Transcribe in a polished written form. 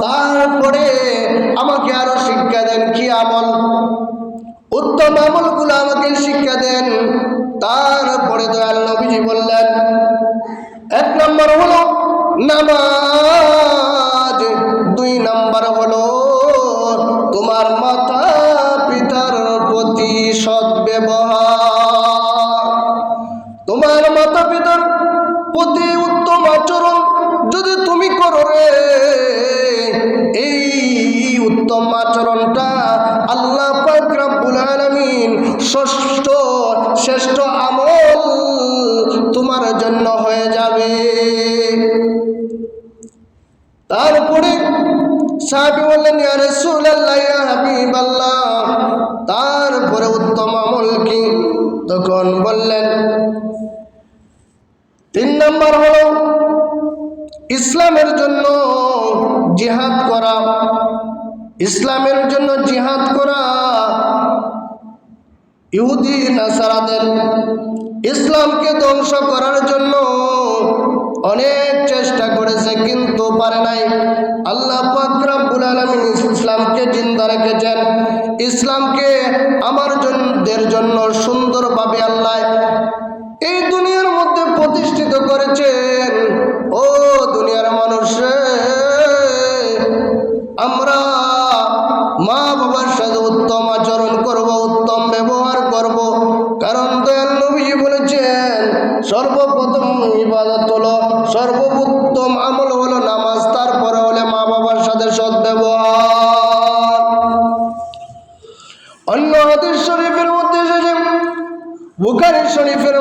তারপরে আমাকে আরো শিক্ষা দেন কি আমল, উত্তম আমলগুলো আমাকে শিক্ষা দেন। তারপরে দয়াল নবীজি বললেন, এক নম্বর হলো নামাজ, দুই নম্বর হলো তোমার মাতা পিতার প্রতি সৎ ব্যবহার। তোমার মাতা পিতার প্রতি উত্তম আচরণ যদি তুমি করো রে, এই উত্তম আচরণটা আল্লাহ পাক রব্বুল আলামিন শ্রেষ্ঠ আমল তোমার জন্য হয়ে যাবে। তারপরে সাহাবী বললেন, ইয়া রাসূলুল্লাহ, ইয়া হাবিবাল্লাহ, তারপরে উত্তম আমল কি? তখন বললেন, তিন নম্বর হলো ইসলামের জন্য জিহাদ করা। ইসলামের জন্য জিহাদ করা। ইহুদি নাসারাদের ইসলামকে ধ্বংস করার জন্য অনেক চেষ্টা করেছে, কিন্তু পারে নাই। আল্লাহ পাক রব্বুল আলামিন ইসলামকে জিন্দা রেখেছেন। ইসলামকে আমাদের জন্য সুন্দরভাবে আল্লাহ এই দুনিয়ার মধ্যে প্রতিষ্ঠিত করেছেন। ও দুনিয়ার মানুষ, আমরা মা বাবার সাথে উত্তম আচরণ করব, উত্তম ব্যবহার করব, কারণ দয়াল নবী বলেছেন সর্বপ্রথম ইবাদত হলো, সর্বোত্তম আমল হলো নামাজ, তারপরে হলে মা বাবার সাথে সৎ ব্যবহার। অন্য হাদিস শরীফের মধ্যে এসেছে, বুখারী শরীফের